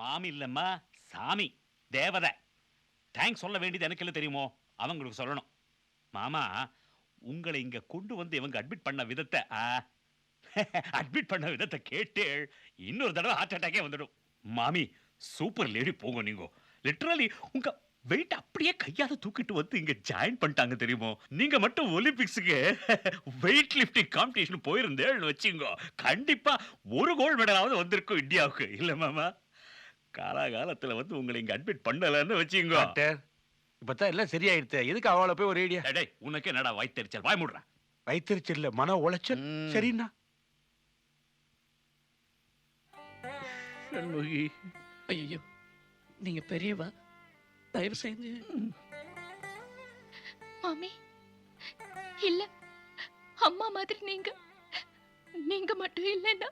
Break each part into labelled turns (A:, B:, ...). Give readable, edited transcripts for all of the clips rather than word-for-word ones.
A: மாமி இல்லம்மா, சாமி, தேவதை. தேங்க்ஸ் சொல்ல வேண்டியது எனக்கு இல்ல தெரியுமோ, அவங்களுக்கு சொல்லணும். மாமா, உங்களை இங்க கொண்டு வந்து இவங்க அட்மிட் பண்ண விதத்தை அட்மிட் பண்ண விதத்தை கேட்டு இன்னொரு தடவை ஹார்ட் அட்டாக்கே வந்துடும். மாமி, சூப்பர் லேடி போங்க நீங்க. லிட்டரலி உங்க வெயிட் அப்படியே கையால தூக்கிட்டு வந்து இங்க ஜாயின் பண்ணிட்டாங்க தெரியுமோ. நீங்க மட்டும் ஒலிம்பிக்ஸ்க்கு வெயிட் லிஃப்டிங் காம்படிஷன் போயிருந்தேன்னு வச்சுங்க, கண்டிப்பா ஒரு கோல்டு மெடலாவது வந்திருக்கும் இந்தியாவுக்கு. இல்ல மாமா, காலாகாலத்துல வந்து உங்களை இங்க அட்மிட் பண்ணலன்னு வச்சுங்க.
B: டாக்டர், இப்பதான் எல்லாம் சரியாயிடுச்சு. எதுக்கு அவளை போய் ஒரு ஐடியா?
A: டேய், உனக்கு என்னடா வயித்தெரிச்சல்? வாய் மூடுறா.
B: வயிற்றுச்சல்ல மன உளைச்சல். சரிண்ணா.
C: சண்முகி,
D: ஐயோ, நீங்க பெரியவா, தயவு செஞ்சு.
E: மாமி இல்ல, அம்மா மாதிரி நீங்க நீங்க மட்டும் இல்லைன்னா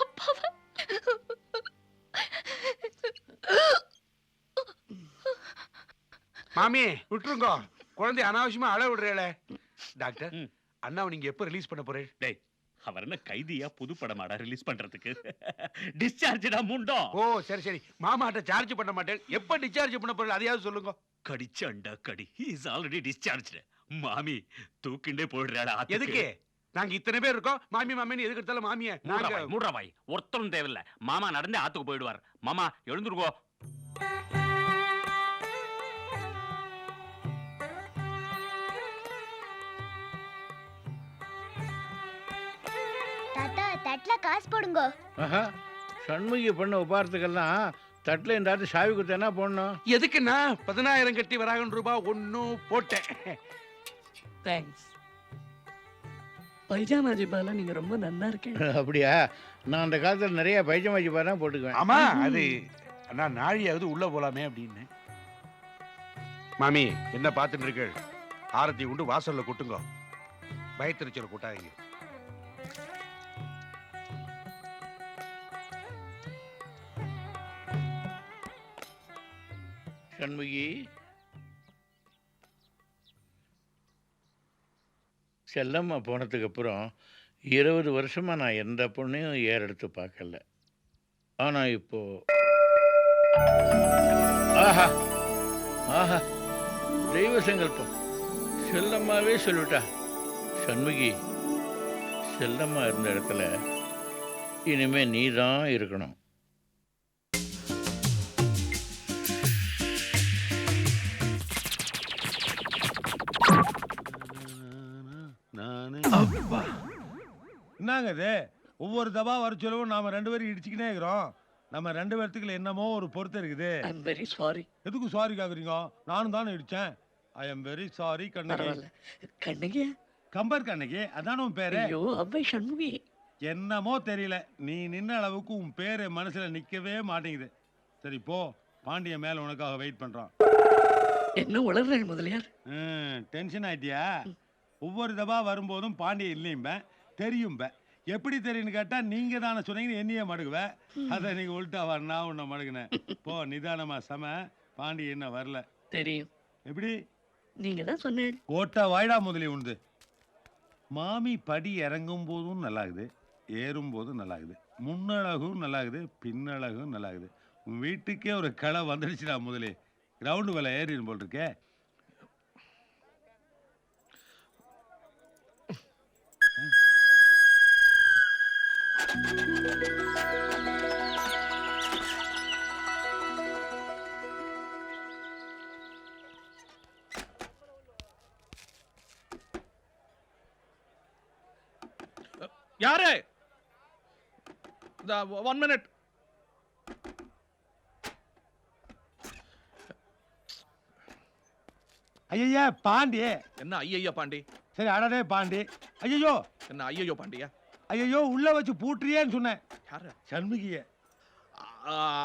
E: அப்பாவா?
B: மாமி விட்டுருங்க, குழந்தை அனாவசியமா அழ விடுறேளே. டாக்டர், அண்ணாவை நீங்க எப்ப ரிலீஸ் பண்ண போறேன்?
A: டேய், அவர் என்ன கைதியா புது படமாடா ரிலீஸ் பண்றதுக்கு? டிஸ்சார்ஜ்டா முண்டோ.
B: ஓ சரி சரி, மாமாட்ட சார்ஜ் பண்ண மாட்டேன். எப்ப டிஸ்சார்ஜ் பண்ண போறேன் அதையாவது சொல்லுங்க.
A: கடிச்சண்டா கடி. he is already discharged. மாமி தூக்கிண்டே போயிடுறாடா.
B: எதுக்கு? நாங்க இத்தனை பேர் இருக்கோம். மாமி மாமின்னு எதுக்கு எடுத்தாலும் மாமிய
A: மூடுறவாய். ஒருத்தரும் தேவையில்ல. மாமா நடந்தே ஆத்துக்கு போயிடுவார். மாமா எழுந்துருக்கோ.
F: தாத்தா, தட்டுல காசு போடுங்க.
C: ஆஹா, சண்முகி பண்ண உபாரத்துக்கெல்லாம் தட்டில் இந்த ஆத்து சாவி குத்து என்ன போடணும்?
B: எதுக்குன்னா 10,000 கட்டி வராகன் ரூபாய் ஒன்னும் போட்டேன்.
D: தேங்க்ஸ். பைஜாமாஜி பாலா, நீங்க ரொம்ப நன்னா இருக்கீங்க.
C: அப்படியா? நான் அந்த காலத்தில் நிறைய பைஜமாஜி பாரு போட்டுக்குவேன்.
B: ஆமா, அது அண்ணா நாழியாவது உள்ள போலாமே அப்படின்னு. மாமி என்ன பார்த்துட்டு இருக்கு? ஆரத்தி உண்டு வாசல்ல கூட்டுங்க. பயத்திருச்சல கூட்டாதீங்க.
C: சண்முகி, செல்லம்மா போனதுக்கு அப்புறம் 20 வருஷமா நான் எந்த பொண்ணையும் ஏறெடுத்து பார்க்கல. ஆனா இப்போ ஆஹா ஆஹா, தெய்வ சங்கல்பம். செல்லம்மாவே சொல்லிட்டா. சண்முகி, செல்லம்மா இருந்த இடத்துல இனிமே நீ தான் இருக்கணும்.
G: என்னங்க இது? ஒவ்வொரு தபா வர சொல்லவும் நாம 2 பேரும் இடிச்சுக்கினே இருக்கிறோம். நம்ம 2 பேர்த்துக்குள்ள என்னமோ ஒரு பொறுத்து இருக்குது.
D: I am very sorry.
G: எதுக்கு சாரி கேக்குறீங்க? நானும் தானே இடிச்சேன். I am very sorry Kannagi.
D: Kannagi?
G: Kambar Kannagi, அதான உன் பேரு?
D: ஐயோ, அவ்வை சண்முகி.
G: என்னமோ தெரியல, நீ நின்ன அளவுக்கு உன் பேரு மனசுல நிக்கவே மாட்டேங்குது. சரி போ, பாண்டிய மேல உனக்காக வெயிட் பண்றான்.
D: என்ன உளறல் முதலியார்?
G: டென்ஷன் ஆயிட்டியா? ஒவ்வொரு தபா வரும்போதும் பாண்டிய இல்லையும்ப தெரியும்ப. எப்படி தெரியும்னு கேட்டா நீங்க தானே சொன்னீங்கன்னு என்னையே மடுக்குவேன். அதை நீங்க உள்டாவா, நான் உன்னை மடுக்குனேன். போ நிதானமா சம. பாண்டிய என்ன வரல
D: தெரியும்.
G: எப்படி?
D: நீங்க தான் சொன்னீங்க.
G: ஓட்டா வாய்டா முதலி உண்டு. மாமி படி இறங்கும் போதும் நல்லாகுது, ஏறும் போதும் நல்லாகுது, முன்னழகும் நல்லாகுது, பின்னழகும் நல்லாகுது. உன் வீட்டுக்கே ஒரு களை வந்துடுச்சுடா முதலி. கிரவுண்டு வேலை ஏறிடும் போல் இருக்கே.
H: யாரு? 1 minute.
G: ஐயா பாண்டி.
H: என்ன ஐயையோ பாண்டி?
G: சரி அடடே பாண்டி. ஐயோ
H: என்ன ஐயையோ பாண்டியா?
G: ஐயோ உள்ள வச்சு பூட்டுறியேன்னு சொன்னேன்.
H: யாரு?
G: சண்முகிய.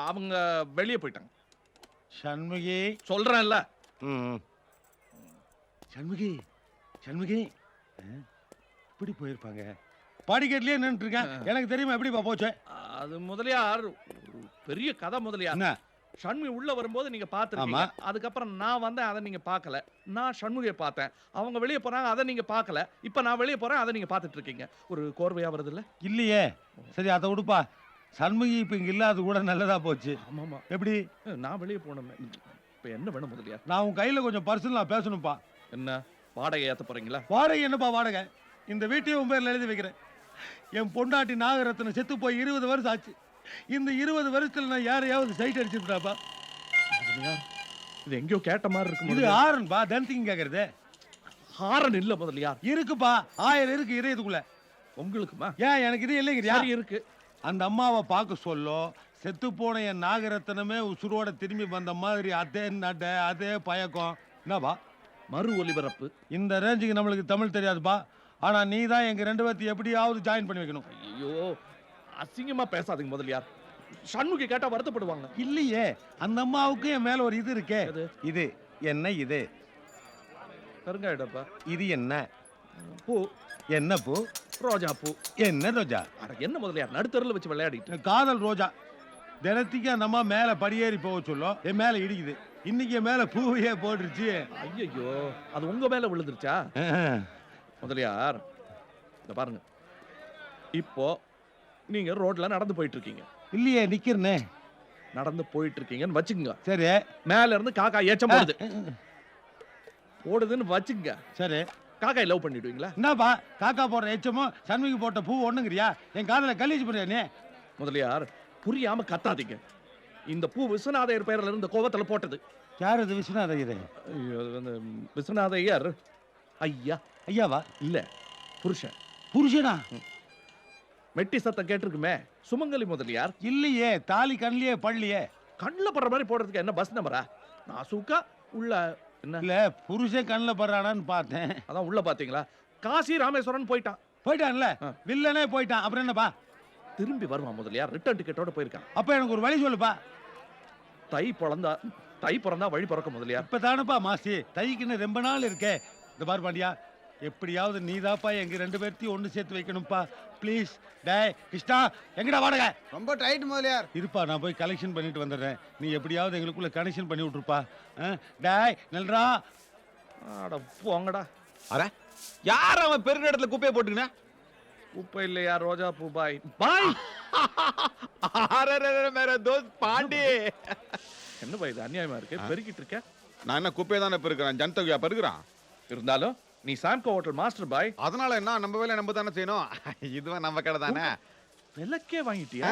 H: அவங்க வெளியே போயிட்டாங்க.
G: சண்முகி
H: சொல்றேன்ல.
G: சண்முகி சண்முகி இப்படி போயிருப்பாங்க. படிக்கட்டுலயே நின்றுட்டு இருக்கேன். எனக்கு தெரியுமா எப்படி போச்சு?
H: அது முதலியார் பெரிய கதை முதலியார்.
G: என்ன?
H: சண்முகி உள்ள வரும்போது நீங்க பாத்துருக்கீங்க. அதுக்கப்புறம் நான் வந்தேன், அதை நீங்க பார்க்கல. நான் சண்முகியை பார்த்தேன், அவங்க வெளியே போறாங்க, அதை நீங்க பார்க்கல. இப்ப நான் வெளியே போறேன், அதை நீங்க பார்த்துட்டு இருக்கீங்க. ஒரு கோர்வையா வருது இல்ல?
G: இல்லையே. சரி அதை விடுப்பா. சண்முகி இப்ப இங்க இல்லாத கூட நல்லதா போச்சு.
H: ஆமாமா,
G: எப்படி?
H: நான் வெளியே போனோமே. இப்ப என்ன வேணும் முதலியார்?
G: நான் உன் கையில கொஞ்சம் பர்சனலா பேசணும்ப்பா.
H: என்ன வாடகை ஏத்த போறீங்களா?
G: வாடகை என்னப்பா வாடகை? இந்த வீட்டையும் உன் பேர்ல எழுதி வைக்கிறேன். என் பொண்டாட்டி நாகரத்னம் செத்து போய் 20 வருஷம் ஆச்சு. இந்த 20 வருஷத்துல நான் யாரையாவது சைட் அடிச்சிருந்தாப்பா?
H: முதலியார், இது எங்கேயோ கேட்ட மாதிரி இருக்கு
G: இது
H: முதலியார்.
G: ஆரன்பா, தனத்திங்க கேக்குறது.
H: ஹாரன் இல்ல முதலியார்.
G: இருக்குப்பா, 1000 இருக்கு இதயத்துக்குள்ள.
H: உங்களுக்குமா?
G: ஏன் எனக்கு இது இல்லைங்கிறியா?
H: சரி இருக்கு.
G: அந்த அம்மாவை பார்க்க சொல்லோ, செத்து போன என் நாகரத்னமே உசுரோட திரும்பி வந்த மாதிரி அதே நட அதே பயக்கம். என்னப்பா
H: மறு ஒலிபரப்பு.
G: இந்த ரேஞ்சுக்கு நம்மளுக்கு தமிழ் தெரியாதுப்பா. ஆனா நீ தான் எங்க 2 பேர்த்தையும் எப்படியாவது ஜாயின் பண்ணி வைக்கணும்.
H: ஐயோ, அசிங்கமா பேசாதீங்க முதலியார். சண்முகி கேட்டா வருத்தப்படுவாங்க.
G: இல்லையே, அந்த அம்மாவுக்கு என் மேல ஒரு இது இருக்கே.
H: எது?
G: இது என்ன? இது
H: பெருங்காயடப்பா.
G: இது என்ன?
H: பூ.
G: என்ன பூ?
H: ரோஜா பூ.
G: என்ன ரோஜா?
H: அட என்ன முதலியார், நடுத்தருல வச்சு விளையாடிட்டு.
G: காதல் ரோஜா. தினத்துக்கு அந்த அம்மா மேல படியேறி போக சொல்லும், என் மேல இடிக்குது. இன்னைக்கு என் மேல பூவையே போட்டுருச்சு.
H: ஐயோ, அது உங்க மேல விழுந்துருச்சா? முதலியார், இந்த பாருங்க, இப்போ நீங்க ரோட்ல நடந்து போயிட்டு இருக்கீங்க.
G: இல்லையே, நிக்கிறனே.
H: நடந்து போயிட்டு இருக்கீங்கன்னு வச்சுக்கோங்க.
G: சரி
H: மேல இருந்து காக்கா ஏச்சம் போடுது. போடுதுன்னு வச்சுக்கோங்க.
G: சரி,
H: காக்காய் லவ் பண்ணிடுவீங்களா?
G: என்னப்பா காக்கா போடுற எச்சமோ சண்முகி போட்ட பூ ஒண்ணுங்கிறியா? என் காதல கலீஜ் பண்ணியா?
H: முதலியார், புரியாம கத்தாதீங்க. இந்த பூ விஸ்வநாதையர் பெயர்ல இருந்த கோவத்துல போட்டது.
G: யார் அது? விஸ்வநாத ஐயர்.
H: ஐயோ, அது வந்து விஸ்வநாதையர் ஐயா.
G: ஐயாவா?
H: இல்ல, புருஷன்.
G: புருஷனா?
H: மெட்டி சத்தம் கேட்டிருக்குமே, சுமங்கலி முதலியார்.
G: இல்லையே, தாலி கண்ணிலே பள்ளியே.
H: கண்ணுல படுற மாதிரி போடுறதுக்கு என்ன பஸ் நம்பரா? நான் சூக்கா உள்ள என்ன
G: இல்ல, புருஷன் கண்ணில் படுறானான்னு பார்த்தேன்.
H: அதான் உள்ள பாத்தீங்களா? காசி ராமேஸ்வரன் போயிட்டான்.
G: போயிட்டான்ல,
H: ஆ.
G: வில்லனே போயிட்டான். அப்புறம் என்னப்பா?
H: திரும்பி வருவான் முதலியார். ரிட்டர்ன் டிக்கெட்டோட போயிருக்கான்.
G: அப்ப எனக்கு ஒரு வழி சொல்லுப்பா.
H: தை பிறந்தா வழி பிறக்க முதலியார்.
G: இப்ப தானப்பா மாசி, தைக்குன்னு ரொம்ப நாள் இருக்கே. இந்த பாரு பாண்டியா, எப்படியாவது நீதாப்பா எங்க 2 பேர்த்தையும் ஒண்ணு சேர்த்து வைக்கணும்ப்பா. ப்ளீஸ். டேய் கிருஷ்ணா, எங்கடா வாடகை?
I: ரொம்ப டைட் முதலியார்.
G: இருப்பா, நான் போய் கலெக்ஷன் பண்ணிட்டு வந்துடுறேன். நீ எப்படியாவது எங்களுக்குள்ள கனெக்ஷன் பண்ணி விட்டுருப்பா. டேய் நல்றா.
H: அட போங்கடா.
I: யார் அவன் பெரிய இடத்துல குப்பையை போட்டுக்கினா?
H: குப்பை இல்லையா, ரோஜா பூ. பாய் பாய்.
I: மேரா தோஸ்த் பாண்டி.
H: என்ன பாய் இது அநியாயமா இருக்கு? பெருக்கிட்டு இருக்க.
B: நான் என்ன குப்பையை தானே பெருக்கிறேன், ஜனத்தொகையா பெருக்கிறான்.
H: இருந்தாலும் நீ சாம்கோ ஹோட்டல் மாஸ்டர் பாய்.
B: அதனால என்ன, நம்ம வேலை நம்ம தானே செய்யணும். இதுவே நம்ம கடை தானே.
H: விலக்கே வாங்கிட்டியா?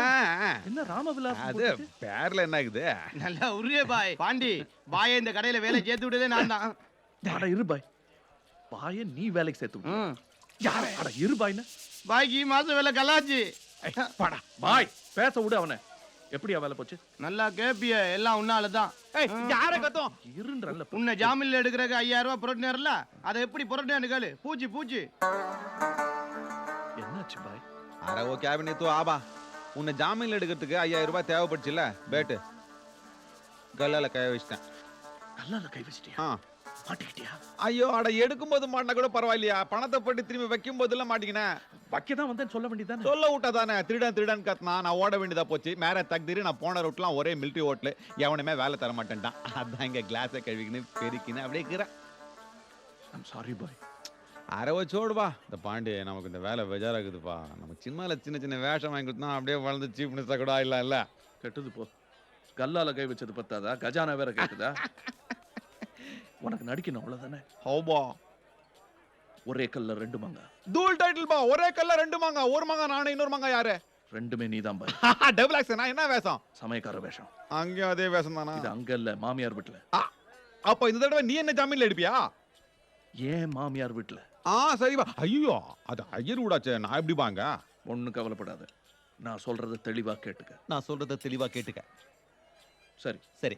H: என்ன ராமவிலாஸ்
B: அது பேர்ல என்ன ஆகுது?
I: நல்லா உரிய பாய். பாண்டி பாயை இந்த கடையில வேலை சேர்த்து விட்டதே நான் தான்.
H: அட இரு பாய். பாய நீ வேலைக்கு சேர்த்து விடு. யார? அட இரு பாய்னா.
I: பாய்க்கு மாசம் வேலை கலாச்சு.
H: படா பாய், பேச விடு அவனை. எப்படியா வேலை போச்சு?
I: நல்லா கேப்பிய, எல்லாம் உன்னாலதான். யார கத்தும்?
H: இருன்றல்ல.
I: உன்னை ஜாமீன்ல எடுக்கிறக்கு 5000 ரூபாய் புரட்டினார்ல, அதை எப்படி புரட்டினான்னு கேளு. பூச்சி பூச்சி.
H: என்னாச்சு பாய்?
J: अरे वो क्या भी नहीं तो आबा उन्हें जामीन எடுக்கிறதுக்கு 5000 ரூபாய் தேவைப்பட்டுச்சுல பேட் கல்லால கை வச்சிட்டேன்.
H: கல்லால கை வச்சிட்டியா? மாட்டிக்கிட்டியா?
J: ஐயோ அட எடுக்கும்போது மாட்டினா கூட பரவாயில்லையா, பணத்தை போட்டு திரும்பி வைக்கும் போதெல்லாம் மாட்டிக்கினே.
H: வக்கதான் வந்தேன் சொல்ல வேண்டியதானே.
J: சொல்ல விட்டாதானே, திருடன் கத்துனா நான் ஓட வேண்டியதா போச்சு. மேர தக்தீரு நான் போன ரூட்லாம் ஒரே மிலிட்டரி ஹோட்டல், எவனுமே வேலை தர மாட்டேன்ட்டான். அதான் இங்க கிளாஸை கழுவிக்கின்னு பெருக்கின்னு அப்படியே இருக்கிறேன்.
H: ஐம் சாரி பாய்.
J: அரை வச்சோடுவா. இந்த பாண்டி நமக்கு இந்த வேலை பெஜாராகுதுப்பா. நம்ம சினிமாவில் சின்ன சின்ன வேஷம் வாங்கி கொடுத்தா அப்படியே வளர்ந்து சீஃப் மினிஸ்டர் கூட இல்ல
H: கெட்டது போ. கல்லால கை வச்சது பத்தாதா, கஜானா வேற கேக்குதா? உனக்கு நடிக்கணும் அவ்வளவுதானே.
J: ஹோபா
H: ஒரே கல்ல 2 மாங்கா.
J: தூள் டைட்டில் பா. ஒரே கல்ல 2 மாங்கா. ஒரு மாங்கா நானே, இன்னொரு மாங்கா யாரு?
H: ரெண்டுமே நீதான் பாய்.
J: Double action. நான் என்ன வேஷம்?
H: சமயக்கார வேஷம்.
J: அங்கேயும் அதே வேஷம் தானா?
H: இது அங்க இல்ல, மாமியார் வீட்டுல.
J: அப்ப இந்த தடவை நீ என்ன ஜாமீன்ல எடுப்பியா?
H: ஏன் மாமியார் வீட்டுல?
J: சரிப்பா. ஐயோ அது ஐயர் விடாச்சே, நான் எப்படி வாங்க?
H: ஒன்னும் கவலைப்படாத, நான் சொல்றத தெளிவா கேட்டுக்க.
J: நான் சொல்றத தெளிவா கேட்டுக்க.
H: சரி
J: சரி.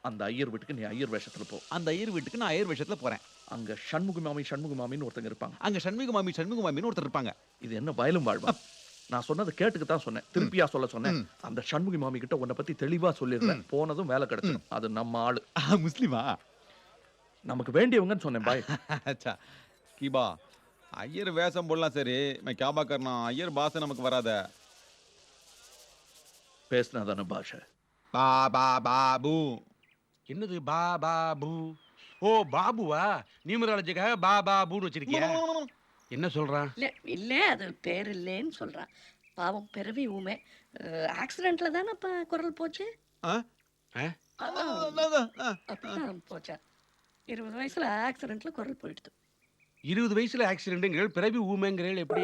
H: அந்த ஐயர் வீட்டுக்கு நீ ஐயர் வேஷத்துல போ.
J: அந்த ஐயர் வீட்டுக்கு நான் ஐயர் வேஷத்துல போறேன்.
H: அங்க சண்முக மாமின்னு ஒருத்தங்க இருப்பாங்க.
J: அங்க சண்முக மாமின்னு ஒருத்தர் இருப்பாங்க.
H: இது என்ன வயலும் வாழ்வா? நான் சொன்னதை கேட்டுக்கு தான் சொன்னேன், திருப்பியா சொல்ல சொன்னேன். அந்த சண்முகி மாமி கிட்ட உன்னை பத்தி தெளிவா சொல்லிருந்தேன். போனதும் வேலை கிடைச்சிடும். அது நம்ம ஆளு.
J: முஸ்லிமா?
H: நமக்கு வேண்டியவங்கன்னு சொன்னேன் பாய்.
J: अच्छा कीबा ஐயர் வேஷம் போடலாம். சரி मैं क्या बात करना, ஐயர் பாஷை நமக்கு வராத.
H: பேசினாதான பாஷை.
J: பா பா பாபு.
B: என்னது பா பாபு? ஓ பாபுவா? நியூமராலஜிக்காக பா பாபுன்னு வச்சிருக்கியா? என்ன சொல்றான்?
D: இல்ல இல்ல, அது பேர் இல்லைன்னு சொல்றான். பாவம் பிறவி ஊமை, ஆக்சிடென்ட்ல தானேப்பா குரல் போச்சு
J: ஆ?
D: அப்படிதான் போச்சா 20 வயசுல ஆக்சிடென்ட்ல குரல் போயிடுது
B: 20 வயசுல ஆக்சிடென்ட்ங்கிறேள் பிறவி ஊமைங்கிறேள் எப்படி?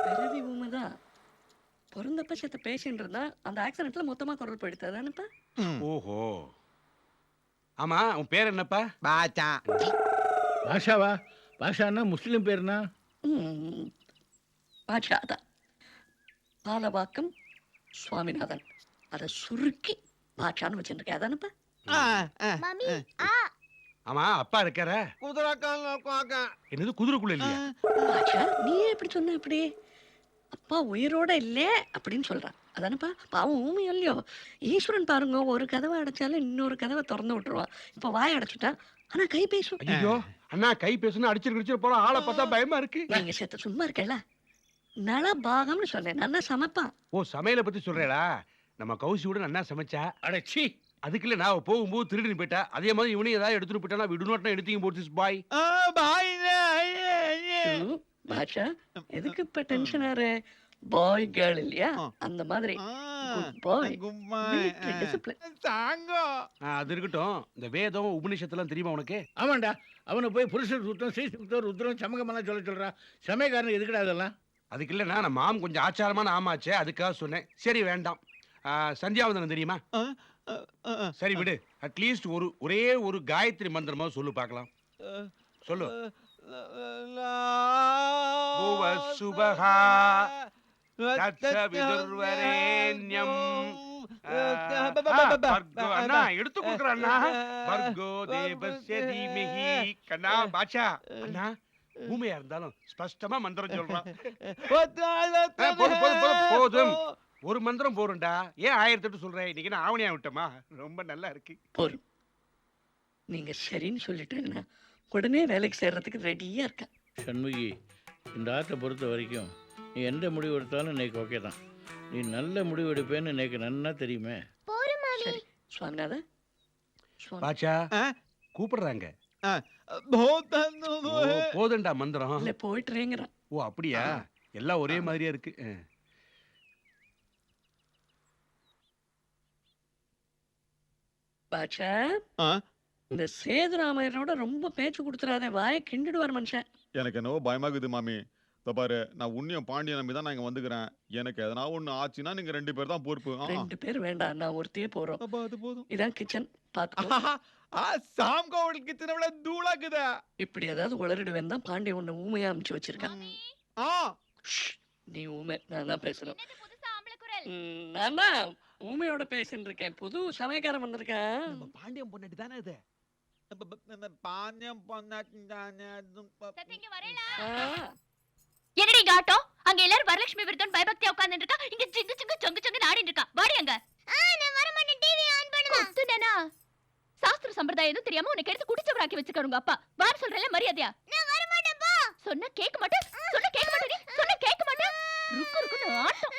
D: பிறவி ஊமைதான் பிறந்தப்ப செத்த பேசிட்டு இருந்தா அந்த ஆக்சிடென்ட்ல மொத்தமா குரல் போயிடுது அதானப்பா
B: ஓஹோ. ஆமா, உன் பேர் என்னப்பா?
J: பாச்சா.
C: பாஷாவா? பாஷான்னா முஸ்லீம் பேருனா?
D: பாட்ஷா தான் பாலவாக்கம் சுவாமிநாதன் அதை சுருக்கி பாட்சான்னு வச்சுருக்கேன் அதானப்பா
F: மம்மி ஆ
B: ஆமா, அப்பா இருக்காரா? என்னது குதிரைக்குள்ள இல்லையா?
D: பாட்ஷா நீ எப்படி சொன்ன இப்படி அப்பா உயிரோட இல்லே அப்படின்னு சொல்றான் அதானப்பா பாவம் ஊமை இல்லையோ ஈஸ்வரன் பாருங்க ஒரு கதவை அடைச்சாலும் இன்னொரு கதவை திறந்து விட்டுருவான் இப்ப வாய் அடைச்சிட்டான் ஆனா கை பேசும்
B: ஐயோ அண்ணா, கை பேசுனா அடிச்சிட்டு போறோம். ஆளை பார்த்தா பயமா இருக்கு.
D: நீங்க செத்த சும்மா இருக்கல நல பாகம்னு சொன்னேன் நல்லா சமைப்பான்
B: ஓ, சமையலை பத்தி சொல்றேடா. நம்ம கௌசியோட நன்னா சமைச்சா.
C: அடச்சி,
B: அதுக்கு இல்ல, நான் போகும்போது திருடின்னு போயிட்டா. அதே மாதிரி இவனையும் ஏதாவது எடுத்துட்டு போயிட்டானா விடு நோட்டம் எடுத்தீங்க போட்டு பாய்.
D: பாஷா எதுக்கு இப்ப டென்ஷன் ஆறு பாய் கேர்ள் இல்லையா அந்த மாதிரி பாய் டிசிப்ளின்
B: அது இருக்கட்டும். இந்த வேதம் உபநிஷத்துலாம் தெரியுமா உனக்கு?
C: ஆமாண்டா. அவனை போய் புருஷன் சுத்தம் ஸ்ரீ சுத்தம் ருத்ரம் சமகமெல்லாம் சொல்றா. சமயக்காரன் எதுக்குடா அதெல்லாம்?
B: அதுக்கு இல்ல, நான் மாம் கொஞ்சம் ஆச்சாரமான ஆமாச்சே, அதுக்காக சொன்னேன். சரி வேண்டாம். சந்தியாவந்தனம் தெரியுமா? சரி விடு. அட்லீஸ்ட் ஒரே ஒரு காயத்ரி மந்திரமா சொல்லு பார்க்கலாம். சொல்லு. புவ சுபஹா தத்ச விதுர்வரேண்யம். பர்கோ அண்ணா எடுத்து கொடுக்குற அண்ணா. பர்கோ தேவஸ்ய தீமஹி. கண்ணா பாட்சா அண்ணா ஊமையா இருந்தாலும் ஸ்பஷ்டமா மந்திரம் சொல்றான். போதும் ஒரு மந்திரம் போறண்டா. ஏன் 1008 சொல்றேன்? இன்னைக்கு நான் ஆவணியா விட்டமா? ரொம்ப நல்லா இருக்கு.
D: போரும் நீங்க சரின்னு சொல்லிட்டேன்னா உடனே வேலைக்கு சேர்றதுக்கு ரெடியா இருக்கேன்.
C: சண்முகி, இந்த ஆற்றை பொறுத்த வரைக்கும் நீ எந்த முடிவு எடுத்தாலும் இன்னைக்கு ஓகே தான். நீ நல்ல முடிவு எடுப்பேன்னு எனக்கு நன்னா தெரியுமே.
F: போறோம் மாமி
D: சரி சுவாமிநாதன்
B: பாட்சா கூப்பிடுறாங்க. போதண்டா மந்திரம்.
D: இல்ல போயிட்டுறேங்கிறான்.
B: ஓ அப்படியா? எல்லாம் ஒரே மாதிரியா இருக்கு.
D: பாட்சா இந்த சேதுராமையனோட ரொம்ப பேச்சு கொடுத்துறாத வாயை கிண்டுடுவார் மனுஷன்.
J: எனக்கு என்னவோ பயமாகுது மாமி. பாரு, நான் உன்னியும் பாண்டிய நம்பி தான் நான் இங்க வந்துக்கிறேன். எனக்கு எதனா ஒண்ணு ஆச்சுன்னா நீங்க 2 பேர் தான் பொறுப்பு.
D: 2 பேர் வேண்டாம், நான் ஒருத்தையே போறோம்.
J: அது போதும்.
D: இதான் கிச்சன் பாத்துக்கோ.
J: சாம் கோவில் கிச்சனை விட தூளாக்குதா?
D: இப்படி ஏதாவது உளறிடுவேன் தான் பாண்டிய உன்னை ஊமையா அமுச்சு வச்சிருக்கான். நீ ஊமை, நான் தான் பேசுறேன். நான் தான் ஊமையோட பேசிட்டு இருக்கேன். புது சமயக்காரன் வந்திருக்கேன்.
J: பாண்டியம் பொண்ணாட்டி தானே இது? பாண்டியம் பொண்ணாட்டி தானே?
E: என்னடி காட்டம் அங்க எல்லாரும் வரலட்சுமி விருதன் பயபக்தியா உட்கார்ந்துட்டு இருக்கா. இங்க சிங்கு சிங்கு சொங்கு சொங்கு நாடிட்டு இருக்கா. வாடி அங்க.
F: நான் வர மாட்டேன். டிவி ஆன் பண்ணுமா?
E: ஒத்துடனா சாஸ்திர சம்பிரதாயம் எதுவும் தெரியாம உனக்கு எடுத்து குடிச்சவராக்கி வச்சிருக்காருங்க அப்பா. வார சொல்றல மரியாதையா?
F: நான் வர மாட்டேன் போ.
E: சொன்னா கேட்க மாட்டே. சொன்னா கேட்க மாட்டே. சொன்னா கேட்க மாட்டே. ருக்கு ருக்கு ஆட்டம்.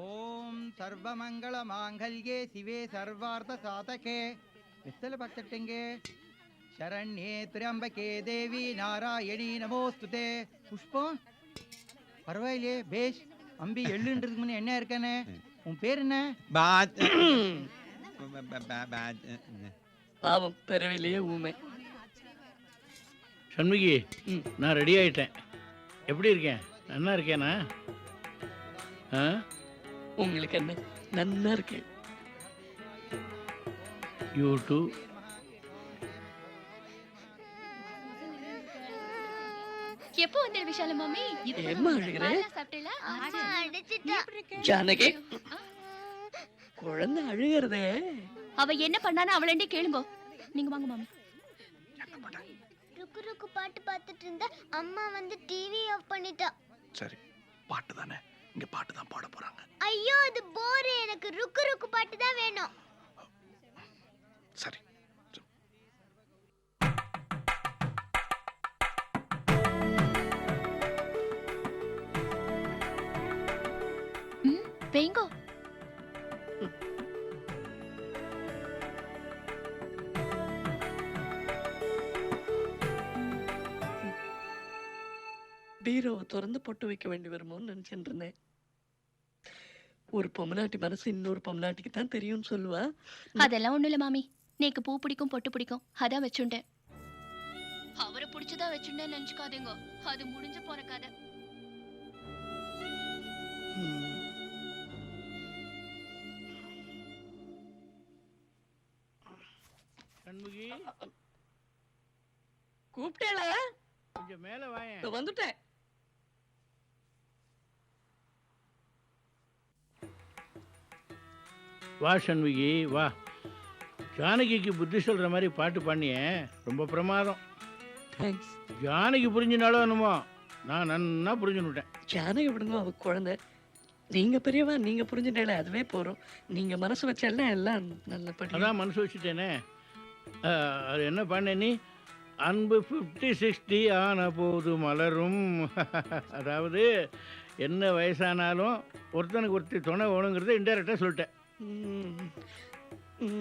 K: ஓம் சர்வமங்கள மாங்கல்யே சிவே சர்வார்த்த சாதகே வித்தல பக்தட்டெங்கே சரண்யே திரியம்பகே தேவி நாராயணி நமோஸ்துதே. புஷ்பம் பரவாயில்லையே பேஷ். அம்பி எள்ளுன்றதுக்கு முன்ன என்ன இருக்கானே? உன் பேர் என்ன?
D: பாவம் பெறவிலேயே ஊமை.
C: சண்முகி, நான் ரெடி ஆயிட்டேன். எப்படி இருக்கேன்? நல்லா இருக்கேனா?
D: உங்களுக்கு என்ன நன்னா இருக்கு.
C: You too.
E: எப்போ வந்த விஷால மாமி?
D: ஏம்மா அழுகுற?
E: சாப்பிட்டேல?
F: அம்மா அடிச்சிட்டா.
D: ஜானகி குழந்தை அழுகிறதே.
E: அவ என்ன பண்ணானு அவளண்டே கேளுங்க. நீங்க வாங்க மாமி.
F: ருக்கு ருக்கு பாட்டு பார்த்துட்டு இருந்த அம்மா வந்து டிவி ஆஃப் பண்ணிட்டா.
H: சரி பாட்டு தானே, இங்க பாட்டு தான் பாட போறாங்க.
F: ஐயோ அது போர். எனக்கு ருக்கு ருக்கு பாட்டு தான் வேணும்.
H: சரி.
E: வெங்கோ
D: பீரோவை திறந்து பொட்டு வைக்க வேண்டி வருமோன்னு நினைச்சிட்டு இருந்தேன். ஒரு பொம்மநாட்டி மனசு இன்னொரு பொம்மநாட்டிக்கு தான் தெரியும்னு சொல்லுவா.
E: அதெல்லாம் ஒண்ணும் இல்ல மாமி. நேக்கு பூ பிடிக்கும் பொட்டு பிடிக்கும் அதான் வச்சுட்டேன். அவரை பிடிச்சதா வச்சுட்டேன்னு நினைச்சுக்காதீங்க. அது முடிஞ்சு போற கதை.
C: சண்முகி
D: கூப்பிட்டேல
C: கொஞ்சம் மேல வாயேன்.
D: வந்துட்டேன்.
C: வா சண்முகி வா. ஜானகிக்கு புத்தி சொல்ற மாதிரி பாட்டு பாடினியே, ரொம்ப பிரமாதம்.
D: தேங்க்ஸ்.
C: ஜானகி புரிஞ்சினாலும் என்னமோ நான் நன்னா புரிஞ்சுன்னுட்டேன்.
D: ஜானகி விடுங்க, அவ குழந்தை. நீங்க பெரியவா, நீங்க புரிஞ்சுட்டே அதுவே போறோம். நீங்க மனசு வச்சா எல்லாம் நல்லபடி.
C: அதான் மனசு வச்சுட்டேனே. அது என்ன பண்ண நீ? அன்பு 50-60 ஆன போது மலரும். அதாவது என்ன வயசானாலும் ஒருத்தனுக்கு ஒருத்தி துணை வேணுங்கிறத இன்டெரக்டாக சொல்லிட்டேன்.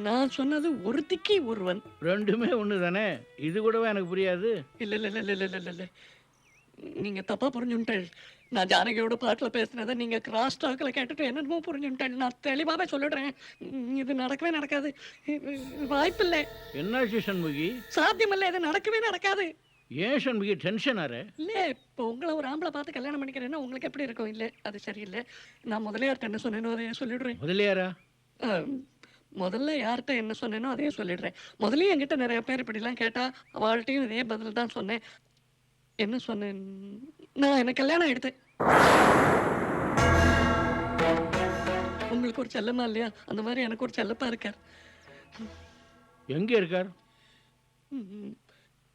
D: நான் சொன்னது ஒருத்திக்கு ஒருவன்.
C: ரெண்டுமே ஒன்று தானே. இது கூடவே எனக்கு புரியாது.
D: இல்ல இல்ல இல்ல இல்ல இல்ல இல்ல நீங்க தப்பா புரிஞ்சுட்டேன். நான் ஜானகியோட பாட்டில் பேசுனதை நீங்க கிராஸ் டாக்கில் கேட்டுட்டு என்னென்னமோ புரிஞ்சுட்டேன். நான் தெளிவாகவே சொல்லிடுறேன், இது நடக்கவே நடக்காது. வாய்ப்பில்லை.
C: என்னாச்சு சண்முகி?
D: சாத்தியமில்லை, இது நடக்கவே நடக்காது.
C: ஏன் சண்முகி டென்ஷன் ஆற?
D: இல்லை, இப்போ உங்களை ஒரு ஆம்பளை பார்த்து கல்யாணம் பண்ணிக்கிறேன்னா உங்களுக்கு எப்படி இருக்கும்? இல்லை, அது சரியில்லை. நான் முதலியார்ட்ட என்ன சொன்னேனோ அதையே சொல்லிடுறேன்.
C: முதலியாரா?
D: முதல்ல யார்கிட்ட என்ன சொன்னேனோ அதையே சொல்லிடுறேன். முதல்ல என்கிட்ட நிறைய பேர் இப்படிலாம் கேட்டா அவள்கிட்டையும் இதே பதில் தான் சொன்னேன். என்ன சொன்னேன்? நான் எனக்கு கல்யாணம் எடுத்தேன். உங்களுக்கு ஒரு செல்லமா இல்லையா? அந்த மாதிரி எனக்கு ஒரு செல்லப்பா இருக்கார்.
C: எங்க இருக்கார்?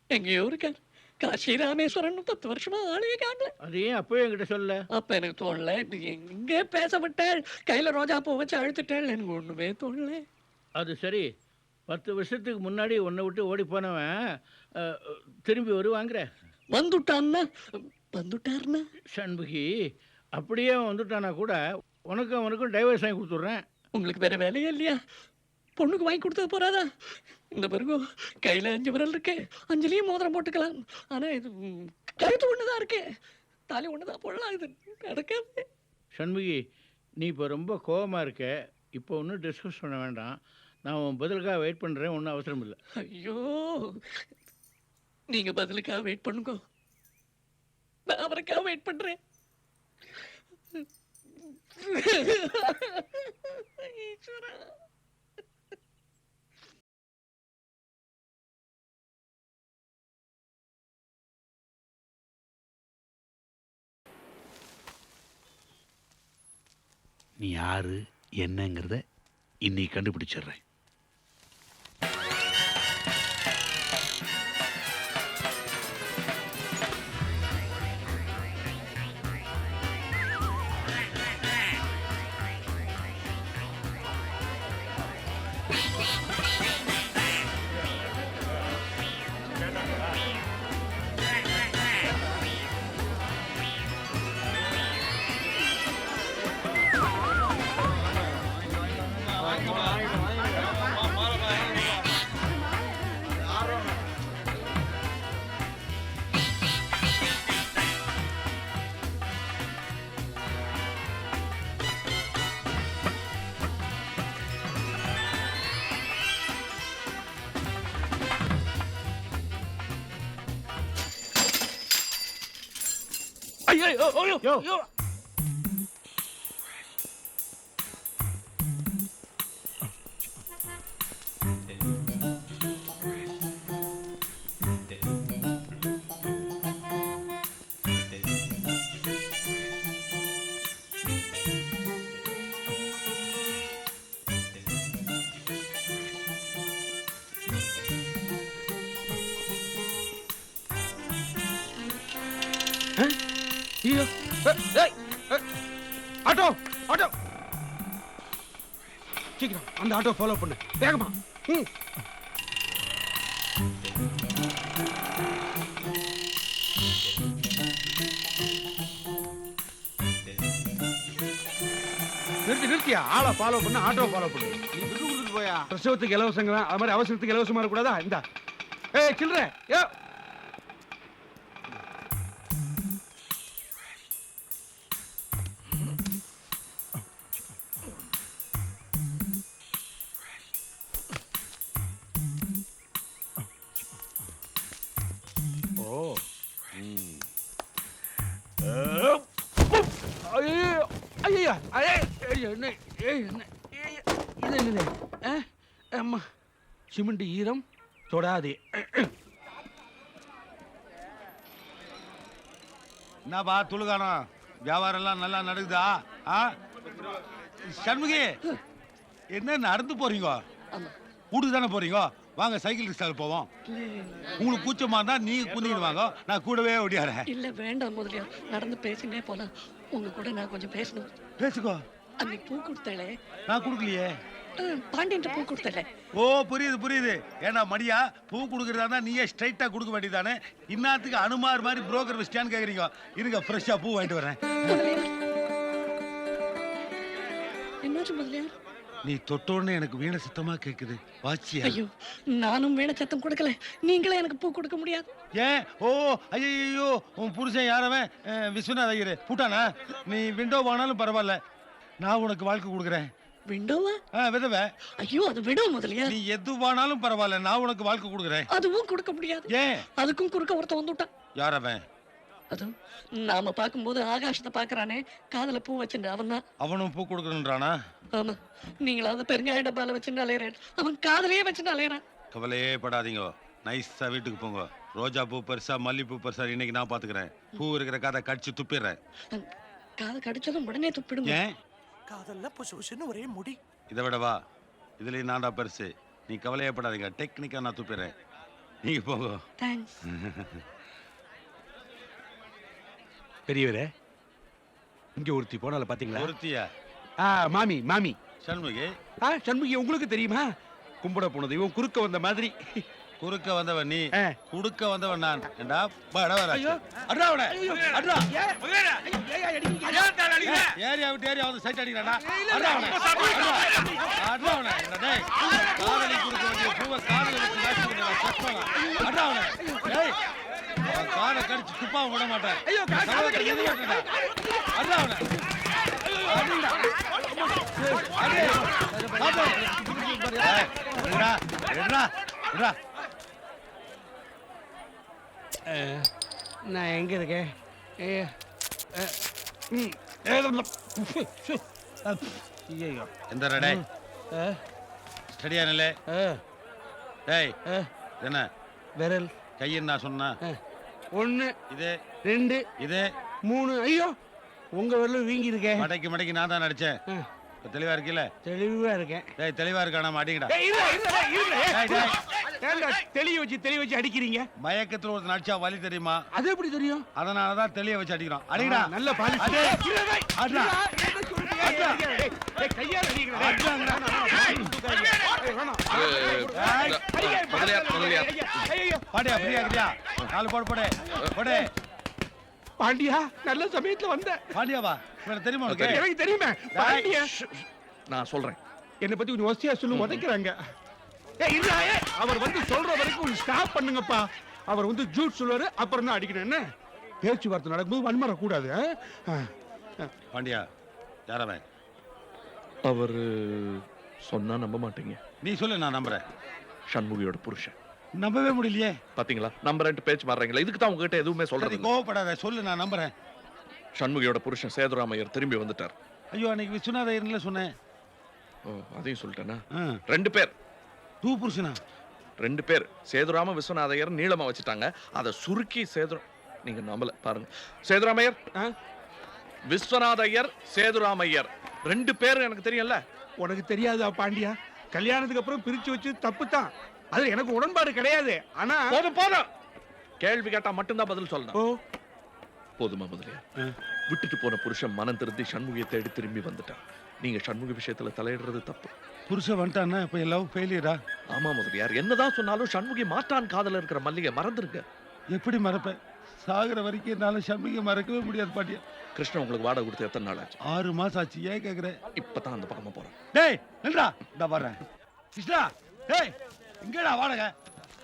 D: எங்கேயோ இருக்கார். காசி ராமேஸ்வரன் 10 வருஷமா ஆளையே காணல.
C: அது ஏன் அப்பவே என்கிட்ட சொல்ல?
D: அப்ப எனக்கு தோணல. எங்கே பேச விட்டாள், கையில ரோஜா பூ வச்சு அழுத்துட்டாள், எனக்கு ஒண்ணுமே தோணல.
C: அது சரி, 10 வருஷத்துக்கு முன்னாடி உன்னை விட்டு ஓடி போனவன் திரும்பி வருவாங்கிற?
D: வந்துட்டான்னா வந்துட்டாருன்னா?
C: சண்முகி, அப்படியே வந்துட்டானா கூட உனக்கும் அவனுக்கும் டைவர்ஸ் வாங்கி கொடுத்துட்றேன்.
D: உங்களுக்கு வேற வேலையே இல்லையா? பொண்ணுக்கு வாங்கி கொடுத்தது போறாதா? இந்த பிறகு கையில 5 விரல் இருக்கு, 5லயும் மோதிரம் போட்டுக்கலாம். ஆனா இது கழுத்து ஒண்ணுதான் இருக்கு, தாலி ஒண்ணுதான் போடலாம். இது நடக்காது.
C: சண்முகி, நீ இப்போ ரொம்ப கோபமா இருக்க. இப்போ ஒன்றும் டிஸ்கஸ் பண்ண வேண்டாம். நான் உன் பதிலுக்காக வெயிட் பண்ணுறேன், ஒன்றும் அவசரம் இல்லை.
D: ஐயோ, நீங்க பதிலுக்காக வெயிட் பண்ணுங்க, நான் அவருக்காக வெயிட் பண்றேன். ஈஸ்வரா.
A: நீ யாரு என்னங்கிறத இன்னைக்கு கண்டுபிடிச்சிடுறேன்.
B: ஆட்டோ ஆட்டோ, சீக்கிரம் அந்த ஆட்டோ ஃபாலோ பண்ணு, வேகமா. நிறுத்தியா? ஆளை ஃபாலோ பண்ண, ஆட்டோ ஃபாலோ பண்ணு.
I: நீ துட்டு கொடுத்துட்டு போயா?
B: பிரசவத்துக்கு இலவசங்க, அது மாதிரி அவசரத்துக்கு இலவசமா இருக்கக்கூடாதா? இந்த ஏய் சில்லற, யோ என்ன ஏய் என்ன ஏய், இது என்னது அம்மா சிமெண்ட் ஈரம் தொடாதே.
G: என்னப்பா துளுகானம் வியாபாரம் எல்லாம் நல்லா நடக்குதா? சண்முகி என்ன நடந்து போறீங்க? வீட்டுக்கு தானே போறீங்க? வாங்க சைக்கிள் ரிக்ஷாவில் போவோம். உங்களுக்கு கூச்சமா இருந்தா நீங்க குந்திக்கிட்டு வாங்க, நான் கூடவே ஓடியாரேன்.
D: இல்ல வேண்டாம் முதலியார், நடந்து பேசினே போலாம். உங்க கூட நான் கொஞ்சம் பேசணும்.
G: பேசுக்கோ.
D: அன்னைக்கு பூ கொடுத்தாளே,
G: நான் கொடுக்கலையே.
D: பாண்டியன் பூ கொடுத்தாளே.
G: ஓ புரியுது புரியுது. ஏன்னா மடியா பூ கொடுக்கறதா இருந்தா நீயே ஸ்ட்ரைட்டா கொடுக்க வேண்டியதானே. இன்னாத்துக்கு அனுமார் மாதிரி புரோக்கர் வச்சிட்டான்னு கேக்குறீங்க. இருங்க ஃப்ரெஷ்ஷா பூ வாங்கிட்டு வரேன்.
D: என்னாச்சு முதலியார்?
G: நீ தொட்டோன்னு எனக்கு வீணை சத்தமா கேக்குது. வாச்சியா?
D: ஐயோ, நானும் வீணை சத்தம் கொடுக்கல, நீங்களே எனக்கு பூ கொடுக்க முடியாது.
G: ஏன்? ஓ ஐயோ, உன் புருஷன் யாரவன்? விஸ்வநாத ஐயர் பூட்டானா? நீ விண்டோ வாங்கினாலும் பரவாயில்ல, நான் உனக்கு வாழ்க்கை கொடுக்குறேன்.
D: விண்டோவா?
G: விதவை.
D: ஐயோ, அது விடோ முதலியார்.
G: நீ எது வாங்கினாலும் பரவாயில்ல, நான் உனக்கு வாழ்க்கை கொடுக்குறேன்.
D: அதுவும் கொடுக்க முடியாது.
G: ஏன்?
D: அதுக்கும் குறுக்க ஒருத்தன் வந்துட்டான்.
G: யாரவன்?
D: அது நாம பார்க்கும்போது ஆகாசத்தை பாக்குறானே, காதல பூ வச்சுட்டு அவன் தான்.
G: அவனும் பூ கொடுக்கணுன்றானா?
D: ஆமா, நீங்களாவது பெருங்காய டப்பால வச்சுட்டு அலையறேன், அவன் காதலையே வச்சுட்டு அலையறான்.
G: கவலையே படாதீங்க, நைஸா வீட்டுக்கு போங்க. ரோஜா பூ பெருசா, மல்லிப்பூ பெருசா இன்னைக்கு நான் பாத்துக்கிறேன். பூ இருக்கிற காதை கடிச்சு துப்பிடுறேன்.
D: காதை கடிச்சதும் உடனே துப்பிடுங்க.
G: ஏன்?
L: காதல்ல புசுன்னு ஒரே முடி.
G: இதை விடவா இதுலயும் நான்டா பெருசு. நீ கவலையே படாதீங்க, டெக்னிக்கா நான் துப்பிடுறேன். நீங்க போங்க.
D: தேங்க்ஸ்.
B: பெரியவரே, இங்க ஒருத்தி போனால பாத்தீங்களா?
G: ஒருத்தியா?
B: மாமி மாமி
G: சண்முகி.
B: சண்முகி உங்களுக்கு தெரியுமா? கும்பிட போனது இவன் குறுக்க வந்த மாதிரி.
G: குறுக்க வந்தவன் நீ, குடுக்க வந்தவன் நான். ஏண்டா
B: ஐயோ,
G: அட்ரா அவனை, அட்ரா.
B: ஏன்
G: ஏரியா விட்டு ஏரியா வந்து சைட் அடிக்கிறானா? அட்ரா அவனை, அட்ரா அவனை. டேய், காதலி குடுக்க வேண்டிய பூவை காதல வச்சு வாசி பண்ணா சஸ்பனா. அட்ரா அவனை. டேய், அவன் காதை கடிச்சு துப்பாம விட மாட்டேன். ஐயோ, காதை கடிக்க மாட்டேன்டா. அட்ரா அவனை. அடிடா. அடி. பாத்து. என்னடா? என்னடா? என்னடா?
B: நான் எங்க இருக்கேன்?
G: எந்த ரெடே ஸ்டடியா நிலை. டேய், என்ன
B: விரல்
G: கையின்னு நான் சொன்னா?
B: 1
G: இது
B: 2
G: இது
B: 3. ஐயோ, உங்க விரலும் வீங்கி இருக்கேன்.
G: மடைக்கு மடைக்கு நான் தான் நடிச்சேன். தெளிவா இருக்கீல?
B: தெளிவா இருக்கேன்.
G: டேய், தெளிவா இருக்கானா? மாட்டீங்கடா.
B: தெளிய வச்சு அடிக்கிறீங்க.
G: மயக்கத்துல ஒரு நடிச்சா வலி தெரியுமா?
B: அது எப்படி தெரியும்?
G: அதனாலதான் தெளிய வச்சு அடிக்கிறோம். அடிங்கடா.
B: நல்ல பாலி.
G: பாண்டியா ஃப்ரீயா இருக்கியா? 4 போடு போடு போடு.
B: பாண்டியா, நல்ல சமயத்துல வந்த.
G: பாண்டியாவா? எனக்கு தெரியுமா உனக்கு?
B: எனக்கு தெரியுமே. பாண்டியா,
H: நான் சொல்றேன்.
B: என்னை பத்தி கொஞ்சம் வசதியா சொல்லு, உதைக்கிறாங்க. அவர் வந்து சொல்ற வரைக்கும் ஸ்டாப் பண்ணுங்கப்பா. அவர் வந்து ஜூட் சொல்லுவாரு, அப்புறம் தான் அடிக்கணும். என்ன பேச்சுவார்த்தை நடக்கும்போது வன்மர கூடாது.
G: பாண்டியா யாரவன்?
H: அவர் சொன்னா நம்ப மாட்டீங்க.
G: நீ சொல்லு, நான் நம்புறேன்.
H: சண்முகியோட புருஷன்.
G: நம்பவே முடியலையே.
H: பாத்தீங்களா, நம்புறேன்ட்டு பேச்சு மாறுறீங்களா? இதுக்கு தான் உங்ககிட்ட எதுவுமே சொல்றது.
G: கோவப்படாத, சொல்லு, நான் நம்புறேன்.
H: சண்முகியோட புருஷன் சேதுராமையர் திரும்பி வந்துட்டார்.
G: ஐயோ, அன்னைக்கு விஸ்வநாத ஐயர்ல சொன்னேன்.
H: ஓ, அதையும் சொல்லிட்டேனா? 2 பேர்.
G: 2 புருஷனா?
H: 2 பேர். சேதுராம விஸ்வநாதையர் நீளமா வச்சுட்டாங்க. அதை சுருக்கி நீங்க நம்பல பாருங்க. சேதுராமையர், விஸ்வநாதையர், சேதுராமையர் 2 பேர் எனக்கு தெரியும்ல.
B: உனக்கு தெரியாதா பாண்டியா? கல்யாணத்துக்கு அப்புறம் பிரிச்சு வச்சு தப்பு தான். அது எனக்கு உடன்பாடு கிடையாது. ஆனா
H: போதும். கேள்வி கேட்டா மட்டும்தான் பதில் சொல்லணும். போதுமா முதலியார்? விட்டுட்டு போன புருஷன் மனம் திருந்தி சண்முகியை தேடி திரும்பி வந்துட்டான். நீங்க சண்முக விஷயத்துல தலையிடுறது தப்பு.
G: புருஷன் வந்துட்டான்னா இப்ப எல்லாம் ஃபெயிலியரா?
H: ஆமா முதலியார், என்னதான் சொன்னாலும் சண்முகி மாட்டான் காதல இருக்கிற மல்லிகை மறந்துருங்க.
G: எப்படி மறப்பேன்? சாகுற வரைக்கும் என்னால சண்முகி மறக்கவே முடியாது பாட்டியா.
H: கிருஷ்ணன் உங்களுக்கு வாடகை கொடுத்து எத்தனை நாள் ஆச்சு?
G: 6 மாசம் ஆச்சு. ஏன் கேக்குறேன்?
H: இப்பதான் அந்த பக்கமா போறேன்.
G: டேய் நில்றா, இந்த வர்றேன். கிருஷ்ணா, டேய் எங்கடா வாடகை?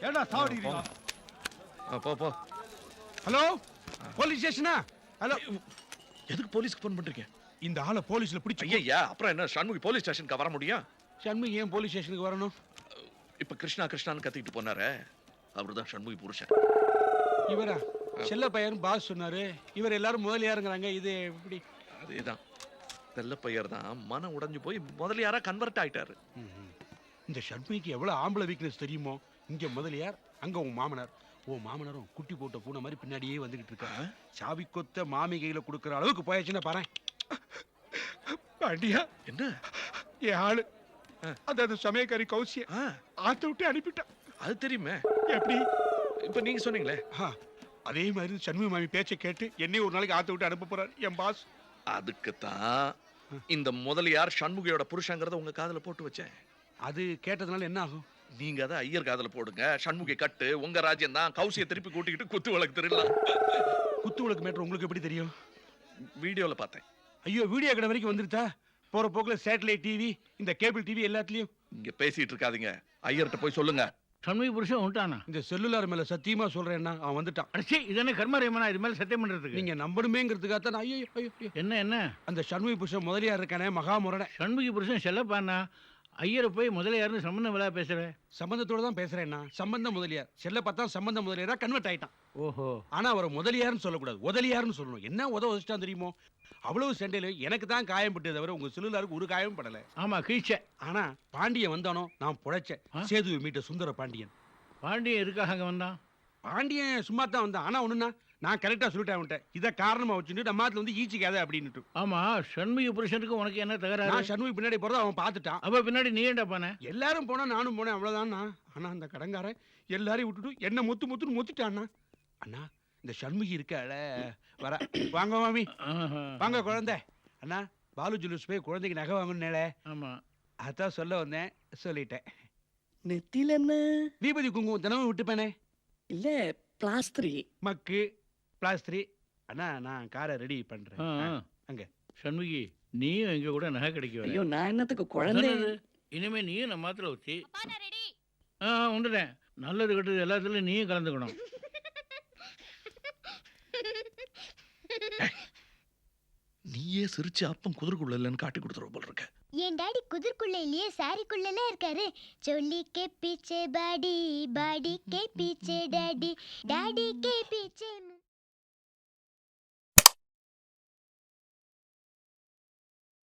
G: ஏடா சாவடிக்கிறீங்க?
H: போ.
B: Hello, police ஸ்டேஷனா? ஹலோ,
H: எதுக்கு போலீஸ்க்கு போன் பண்றீங்க?
B: இந்த ஆளை போலீஸ்ல பிடிச்சு.
H: ஐயா, அப்புறம் என்ன சண்முகி போலீஸ் ஸ்டேஷனுக்கு வர முடியும்?
B: சண்முகி ஏன் போலீஸ் ஸ்டேஷனுக்கு வரணும்?
H: இப்ப கிருஷ்ணான்னு கத்திட்டு போனாரு, அவருதான் சண்முகி புருஷன்.
B: இவரா? செல்ல பையன் பாஸ் சொன்னாரு. இவர் எல்லாரும் முதலியாருங்கிறாங்க. இது எப்படி?
H: அதேதான். செல்லப்பையர் தான் மனம் உடைஞ்சு போய் முதலியாரா கன்வெர்ட் ஆயிட்டாரு.
B: இந்த ஷண்முகிக்கு எவ்வளவு ஆம்பளை வீக்னஸ் தெரியுமோ? இங்க முதலியார், அங்க உன் மாமனார். உன் மாமனாரும் குட்டி போட்ட பூனை மாதிரி பின்னாடியே வந்துகிட்டு இருக்காங்க. சாவி கொத்த மாமி கையில கொடுக்கற அளவுக்கு போயாச்சுன்னா பாரு. பாண்டியா,
H: என்ன
B: என் ஆளு அந்த சமயக்காரி கௌசிய ஆத்த விட்டு அனுப்பிட்டான்.
H: அது தெரியுமே.
B: எப்படி?
H: இப்ப நீங்க சொன்னீங்களே
B: அதே மாதிரி சண்முக மாமி பேச்சை கேட்டு என்னையும் ஒரு நாளைக்கு ஆத்த விட்டு அனுப்ப போறாரு என் பாஸ்.
H: அதுக்குத்தான் இந்த முதலியார் சண்முகியோட புருஷங்கிறத உங்க காதுல போட்டு வச்சேன்.
B: அது கேட்டதுனால என்ன ஆகும்?
H: நீங்க அதை ஐயர் காதுல போடுங்க. சண்முகி கட்டு உங்க ராஜ்யம் தான். கௌசியை திருப்பி கூட்டிக்கிட்டு குத்து விளக்கு தெரியலாம்.
B: குத்து விளக்கு மேட்டர் உங்களுக்கு எப்படி தெரியும்?
H: வீடியோல பார்த்தேன்.
B: ஐயோ, வீடியோ கடை வரைக்கும் வந்துருத்தா? போற போக்குல சேட்டலைட் டிவி, இந்த கேபிள் டிவி எல்லாத்துலயும்.
H: இங்க பேசிட்டு இருக்காதீங்க, ஐயர்கிட்ட போய் சொல்லுங்க.
C: சண்முகி புருஷன் வந்துட்டானா?
B: இந்த செல்லுலார் மேல சத்தியமா சொல்றேன்னா அவன் வந்துட்டான்.
C: அடிச்சி, இதென்ன கர்மரேமனா? இது மேல சத்தியம் பண்றதுக்கு
B: நீங்க நம்பணுமேங்கிறதுக்காக ஐயோ ஐயோ.
C: என்ன
B: அந்த சண்முகி புருஷன் முதலியார் இருக்கானே மகாமுரண.
C: சண்முகி புருஷன் செல்லப்பானா? ஐயரை போய் முதலியாருன்னு சம்பந்தம் விழா பேசுறேன்.
B: சம்பந்தத்தோட தான் பேசுறேன்னா. சம்பந்தம் முதலியார் செல்ல பார்த்தா சம்பந்தம் முதலியாரா கன்வெர்ட் ஆயிட்டான்.
C: ஓஹோ.
B: ஆனா அவரை முதலியார்னு சொல்லக்கூடாது, உதலியார்னு சொல்லணும். என்ன உதவிச்சிட்டான் தெரியுமோ? அவ்வளவு சண்டையில எனக்கு தான் காயம் பட்டது தவிர உங்க செல்லுலாருக்கு ஒரு காயம் படல.
C: ஆமா, கீழ்ச்ச.
B: ஆனா பாண்டியன் வந்தானோ நான் புழைச்சேன். சேதுவை மீட்ட சுந்தர பாண்டியன்.
C: பாண்டியன் எதுக்காக அங்க வந்தான்?
B: பாண்டியன் சும்மா தான் வந்தான். ஆனா ஒண்ணுன்னா நான் கரெக்டா சொல்லிட்டேன் அவன்கிட்ட. இதை காரணமா வச்சுட்டு நம்ம மாத்துல வந்து ஈச்சிக்காத அப்படின்னுட்டு.
C: ஆமா, சண்முகி புருஷனுக்கு உனக்கு என்ன தகராறு?
B: நான் சண்முகி பின்னாடி போறத அவன் பார்த்துட்டான்.
C: அப்ப பின்னாடி நீ ஏன்டா போன?
B: எல்லாரும் போனா நானும் போனேன், அவ்வளவுதான். ஆனா அந்த கடங்காரன் எல்லாரையும் விட்டுட்டு என்ன முத்துன்னு முத்திட்டான்னா. அண்ணா, இந்த சண்முகி இருக்காள வர. வாங்க மாமி, வாங்க குழந்தை. அண்ணா, பாலு ஜுவல்லர்ஸ் போய் குழந்தைக்கு நகை வாங்கணும்னே.
C: ஆமா,
B: அதான் சொல்ல வந்தேன், சொல்லிட்டேன்.
D: நெத்தில என்ன?
B: தீபதி குங்குமம் தினமும் விட்டுப்பேனே.
D: இல்ல, பிளாஸ்திரி.
B: மக்கு பிளாஸ்திரி. அண்ணா, நான் காரை ரெடி பண்றேன். அங்க
C: சண்முகி, நீயும் எங்க கூட நகை கிடைக்க
D: ஐயோ, நான் என்னத்துக்கு குழந்தை?
C: இனிமே நீயும் நம்ம மாத்திர வச்சு வந்துட்டேன். நல்லது கெட்டது எல்லாத்துலயும் நீயும் கலந்துக்கணும்.
H: நீயே சிரிச்சு அப்பம் குதிரைக்குள்ள இல்லைன்னு காட்டி கொடுத்துருவ போல இருக்க.
F: என் டாடி குதிர்க்குள்ள இல்லையே, சாரிக்குள்ளலாம் இருக்காரு. चोली के पीछे बाडी, बाडी के पीछे डैडी, डैडी के पीछे